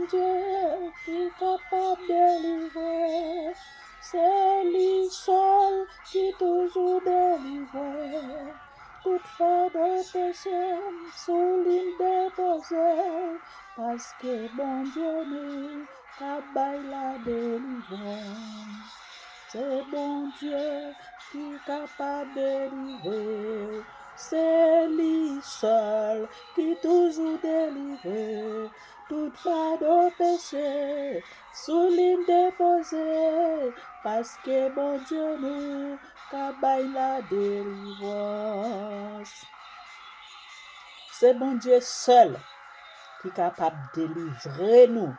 bon Dieu qui est capable de délivrer. C'est lui seul qui toujours délivre. Toutefois de péché, sous l'île déposée, parce que bon Dieu nous capable la délivrance. C'est bon Dieu qui est capable de délivrer. C'est lui seul qui toujours délivre. Toutefois de péché, sous l'île déposée, parce que bon Dieu nous capable la délivrance. C'est bon Dieu seul qui est capable de délivrer nous.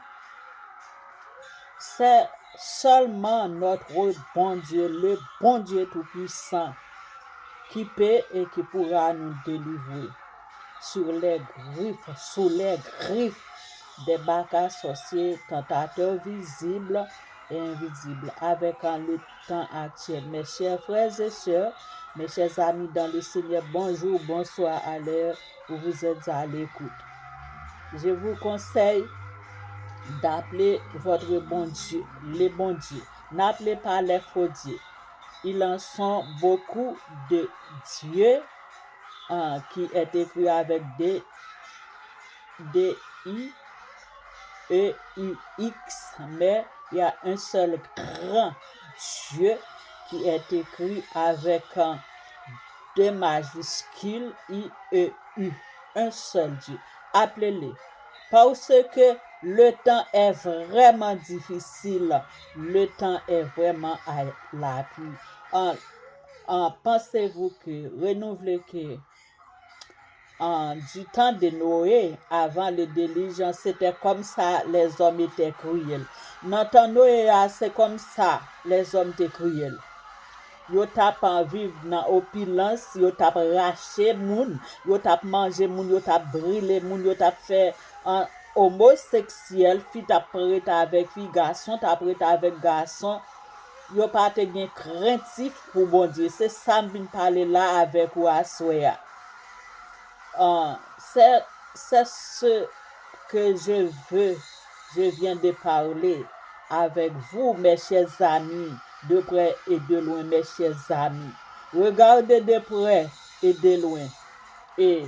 C'est seulement notre bon Dieu, le bon Dieu Tout-Puissant, qui peut et qui pourra nous délivrer sous les griffes des bacs sorciers, tentateurs visibles et invisibles, avec en le temps actuel. Mes chers frères et sœurs, mes chers amis dans le Seigneur, bonjour, bonsoir à l'heure où vous êtes à l'écoute. Je vous conseille d'appeler votre bon Dieu, les bons dieux. N'appelez pas les faux dieux. Il en sont beaucoup de dieux qui est écrit avec D-I-E-U-X, mais il y a un seul grand Dieu qui est écrit avec deux majuscules I-E-U. Un seul Dieu. Appelez-les. Parce que le temps est vraiment difficile. Le temps est vraiment à l'appui. Pensez-vous que renouveler que du temps de Noé, avant le déluge, c'était comme ça, les hommes étaient cruels. Dans le temps de Noé, c'est comme ça, les hommes étaient cruels. Yo tap vivre dans opulence, yo tap raché moun, yo tap manger moun, yo tap brûler moun, yo tap fait un homosexuel, fi tap prête avec fi, garçon tap prête avec garçon. Yo pas te gen craintif pour bon Dieu. C'est ça me vient parler là avec ou assoya. C'est ce que je viens de parler avec vous, mes chers amis, de près et de loin, mes chers amis. Regardez de près et de loin. Et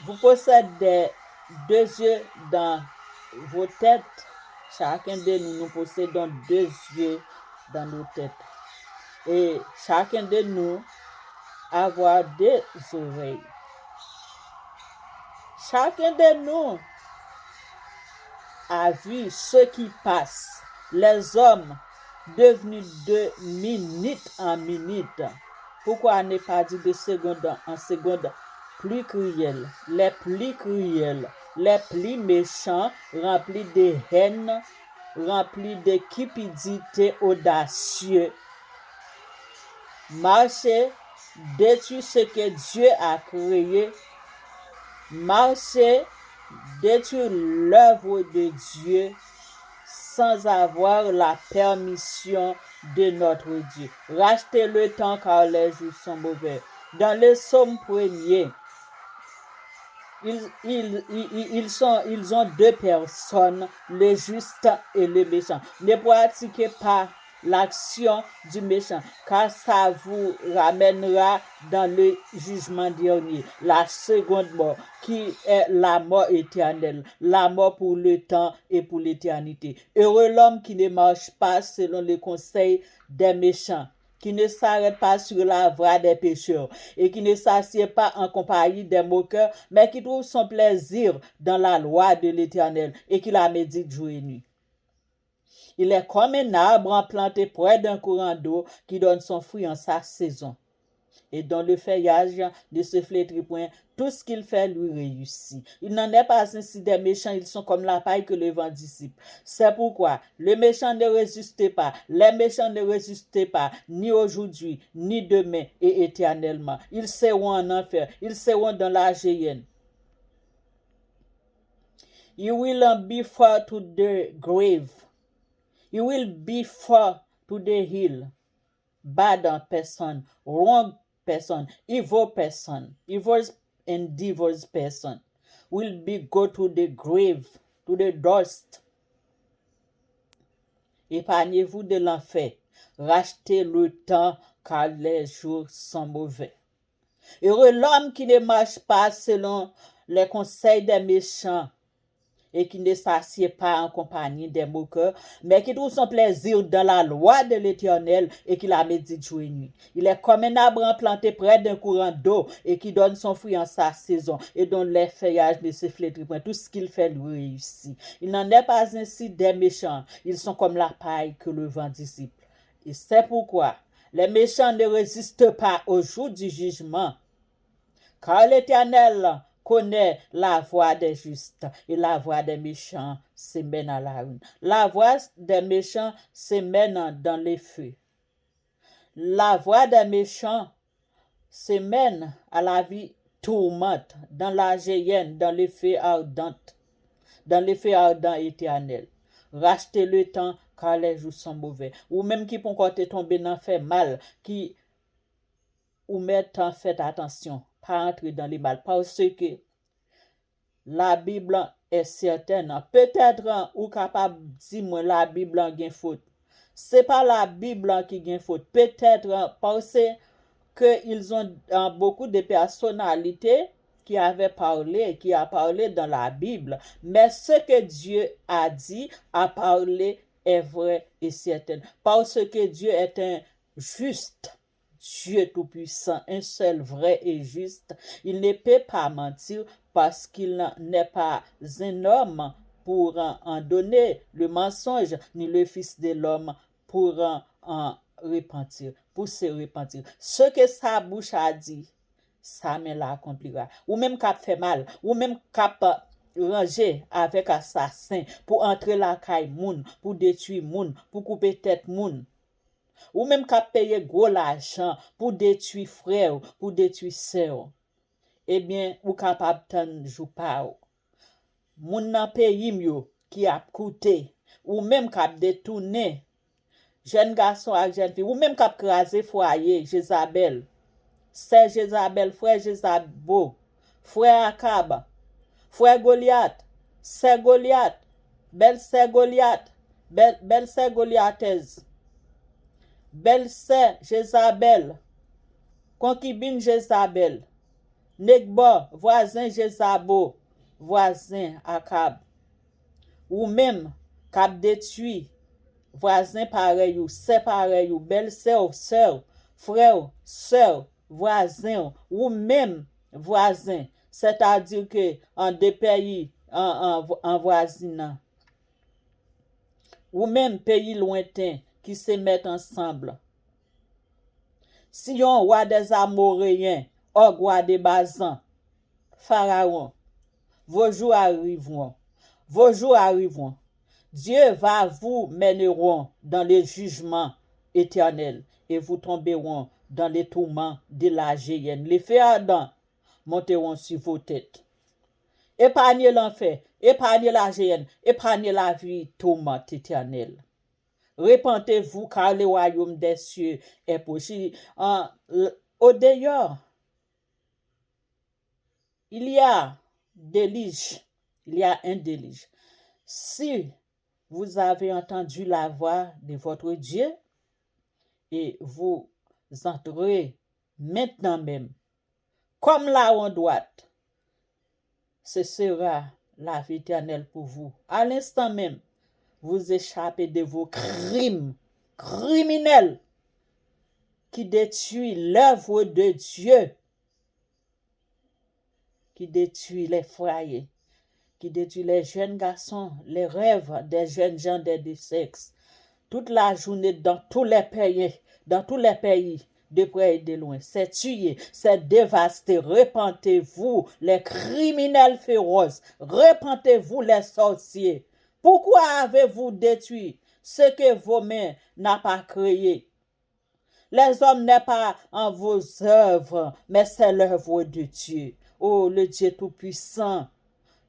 vous possédez deux yeux dans vos têtes. Chacun de nous possédons deux yeux dans nos têtes. Et chacun de nous avoir des oreilles. Chacun de nous a vu ce qui passe. Les hommes devenus de minute en minute. Pourquoi ne pas dire de seconde en seconde plus cruels, les plus cruels, les plus méchants, remplis de haine, remplis de cupidité audacieux. Marcher, détruire ce que Dieu a créé. Marcher, détruire l'œuvre de Dieu sans avoir la permission de notre Dieu. Rachetez le temps car les jours sont mauvais. Dans le psaume 1er, ils ont deux personnes, le juste et le méchant. Ne pratiquez pas l'action du méchant, car ça vous ramènera dans le jugement dernier, la seconde mort, qui est la mort éternelle, la mort pour le temps et pour l'éternité. Heureux l'homme qui ne marche pas selon les conseils des méchants, qui ne s'arrête pas sur la voie des pécheurs et qui ne s'assied pas en compagnie des moqueurs, mais qui trouve son plaisir dans la loi de l'Éternel et qui la médite jour et nuit. Il est comme un arbre planté près d'un courant d'eau qui donne son fruit en sa saison et dont le feuillage ne se flétrit point. Tout ce qu'il fait lui réussit. Il n'en est pas ainsi des méchants, ils sont comme la paille que le vent dissipe. C'est pourquoi le méchant ne résiste pas, les méchants ne résistent pas, ni aujourd'hui, ni demain et éternellement. Ils seront en enfer, ils seront dans la géhenne. You will be far to the grave. You will be far to the hill. Bad person, wrong person, evil and devil person will be go to the grave. to the dust. Épargnez-vous de l'enfer. Rachetez le temps car les jours sont mauvais. Heureux l'homme qui ne marche pas selon les conseils des méchants et qui ne s'assied pas en compagnie des moqueurs, mais qui trouve son plaisir dans la loi de l'Éternel et qui la médite jour et nuit. Il est comme un arbre planté près d'un courant d'eau et qui donne son fruit en sa saison et dont les feuillages ne se flétrissent point. Tout ce qu'il fait lui réussit. Il n'en est pas ainsi des méchants. Ils sont comme la paille que le vent dissipe. Et c'est pourquoi les méchants ne résistent pas au jour du jugement, car l'Éternel connaît la voie des justes et la voie des méchants se mène à la ruine. La voie des méchants se mène dans les feux. La voie des méchants se mène à la vie tourmente, dans la géhenne, dans les feux ardents éternels. Rachetez le temps car les jours sont mauvais. Ou même qui peut tomber dans fait mal, qui ou mettre en fait attention, pas entrer dans les mal, parce que la Bible est certaine. Peut-être ou capable de dire moi la Bible a une faute. C'est pas la Bible qui a une faute. Peut-être parce que ils ont beaucoup de personnalités qui a parlé dans la Bible, mais ce que Dieu a dit, a parlé est vrai et certain. Parce que Dieu est un juste Dieu tout-puissant, un seul vrai et juste. Il ne peut pas mentir parce qu'il n'est pas un homme pour en donner le mensonge, ni le Fils de l'homme pour en repentir, pour se repentir. Ce que sa bouche a dit, sa main l'accomplira. Ou même cap fait mal, ou même cap ranger avec assassin pour entrer la caille moun, pour détruire moun, pour couper tête moun. Ou même qu'à payer gros l'argent pour détruire frère, pour détruire sœur. Eh bien, ou capable de jou pa ou. Moun nan pays yo qui a coûté, ou même cap détourner jeune garçon ak jeune fille, ou même cap craser foyer Jézabel. C'est Jézabel, frère Jézabo, frère Akab, frère Goliath, c'est Goliath, belle c'est Goliath, belle c'est Goliathèse. Belle-sœur Jézabel, concubine Jézabel, Negbo, voisin Jézabo, voisin Akab, ou même cap détruit, voisin pareil ou c'est pareil ou belle-sœur, sœur, frère, sœur, voisin ou même voisin, c'est-à-dire que en deux pays en voisinant, ou même pays lointain qui se mettent ensemble. Sion, roi des Amoréens, Og, roi des Bazans, Pharaon, vos jours arriveront. Vos jours arriveront. Dieu va vous mèneront dans les jugements éternels et vous tomberont dans les tourments de la géhenne. Les feux ardents monteront sur vos têtes. Épargnez l'enfer, épargnez la géhenne, épargnez la vie tourmente éternelle. Repentez-vous car le royaume des cieux est proche. Au dehors, il y a un déluge. Si vous avez entendu la voix de votre Dieu et vous entrez maintenant même, comme la en droite, ce sera la vie éternelle pour vous. À l'instant même, vous échappez de vos crimes criminels qui détruisent l'œuvre de Dieu, qui détruisent les foyers, qui détruisent les jeunes garçons, les rêves des jeunes gens des deux sexes. Toute la journée dans tous les pays, de près et de loin. C'est tué, c'est dévasté. Repentez-vous, les criminels féroces. Repentez-vous, les sorciers. Pourquoi avez-vous détruit ce que vos mains n'ont pas créé? Les hommes n'est pas en vos œuvres, mais c'est l'œuvre de Dieu. Oh, le Dieu Tout-Puissant,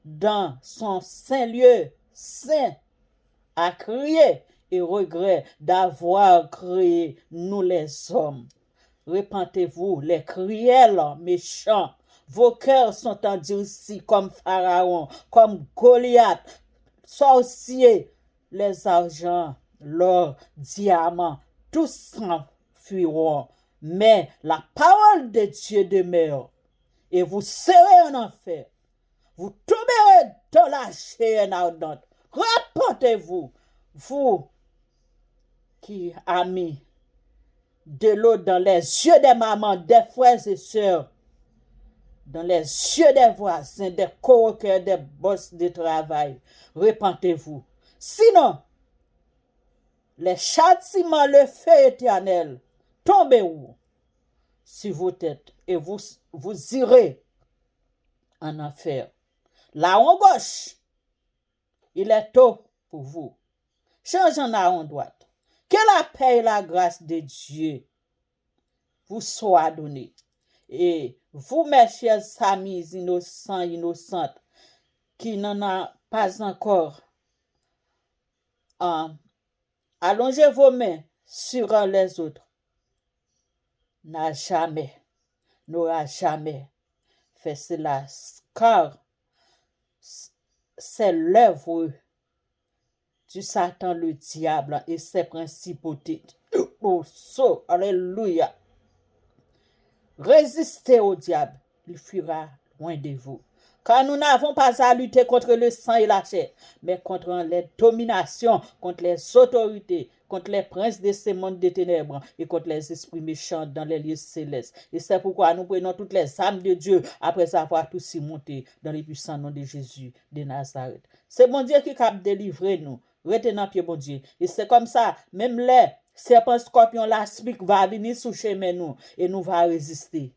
dans son saint lieu, saint, a créé et regrette d'avoir créé nous les hommes. Repentez-vous, les cruels méchants. Vos cœurs sont endurcis comme Pharaon, comme Goliath. sorciers, les argents, l'or, diamants, tous s'enfuiront. Mais la parole de Dieu demeure et vous serez en enfer. Vous tomberez dans la chaîne ardente. Repentez-vous, vous qui avez mis de l'eau dans les yeux des mamans, des frères et sœurs, dans les yeux des voisins, des coworkers, des boss de travail. Repentez-vous. Sinon, les châtiments, le feu éternel, tomberont sur vos têtes et vous irez en enfer. La en gauche, il est tôt pour vous. Change en la en droite. Que la paix et la grâce de Dieu vous soient données. Et vous, mes chers amis innocents, innocentes, qui n'en ont pas encore, allongez vos mains sur les autres. N'aura jamais fait cela, car c'est l'œuvre du Satan, le diable et ses principautés. Oh, alléluia. Résistez au diable, il fuira loin de vous. Car nous n'avons pas à lutter contre le sang et la chair, mais contre les dominations, contre les autorités, contre les princes de ce monde des ténèbres et contre les esprits méchants dans les lieux célestes. Et c'est pourquoi nous prenons toutes les âmes de Dieu après avoir tous monté dans les puissants noms de Jésus de Nazareth. C'est bon Dieu qui capable de délivrer nous. Retenons pied, bon Dieu. Et c'est comme ça, même les serpents, scorpions, l'aspic va venir sous chemin nous et nous va résister.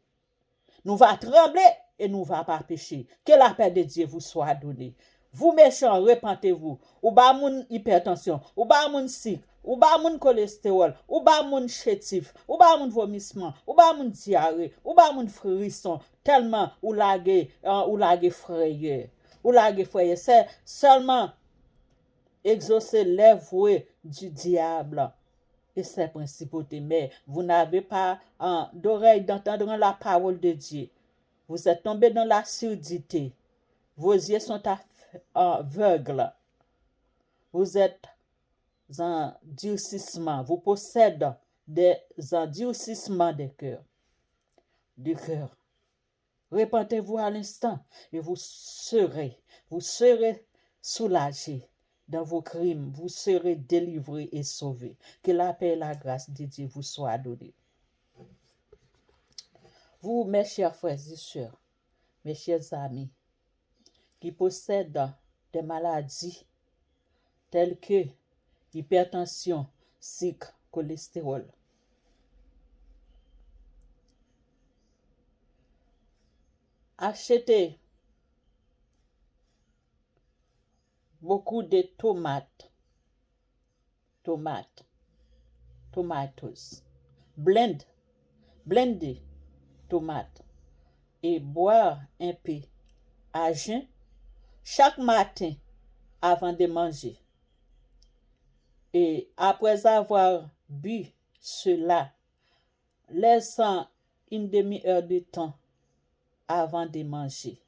Nous va trembler et nous va pas pécher. Que la paix de Dieu vous soit donnée. Vous méchants, repentez-vous. Ou ba moun hypertension, ou ba moun sick, ou ba moun cholestérol, ou ba moun chétif, ou ba moun vomissement, ou ba moun diarrhée, ou ba moun frisson, tellement ou lage frayeur. Ou lage frayeur, c'est seulement exaucer les voies du diable et ses principautés. Mais vous n'avez pas d'oreille d'entendre la parole de Dieu. Vous êtes tombé dans la surdité. Vos yeux sont aveugles. Vous êtes en durcissement. Vous possédez des endurcissements du cœur. Repentez-vous à l'instant et vous serez soulagés dans vos crimes. Vous serez délivrés et sauvés. Que la paix et la grâce de Dieu vous soient données. Vous, mes chers frères et sœurs, mes chers amis, qui possèdent des maladies telles que hypertension, sucre, cholestérol, achetez beaucoup de tomatoes, blender tomates et boire un peu à jeun chaque matin avant de manger. Et après avoir bu cela, laissant une demi-heure de temps avant de manger.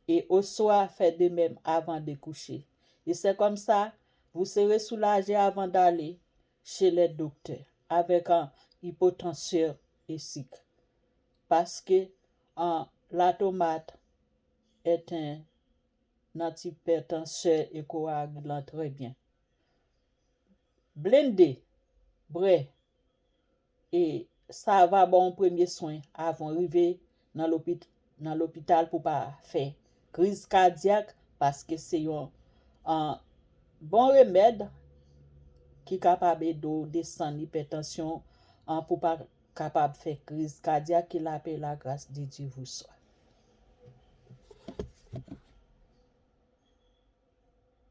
Et au soir, faites de même avant de coucher. Et c'est comme ça, vous serez soulagé avant d'aller chez les docteurs avec un hypotenseur et sucre. Parce que la tomate est un antihypertenseur et coagulant très bien. Blender, bref, et ça va bon premier soin avant d'arriver dans l'hôpital pour pas faire crise cardiaque parce que c'est un bon remède qui est capable de descendre l'hypertension pour pas capable de faire crise cardiaque. Que la paix et la grâce de Dieu vous soit.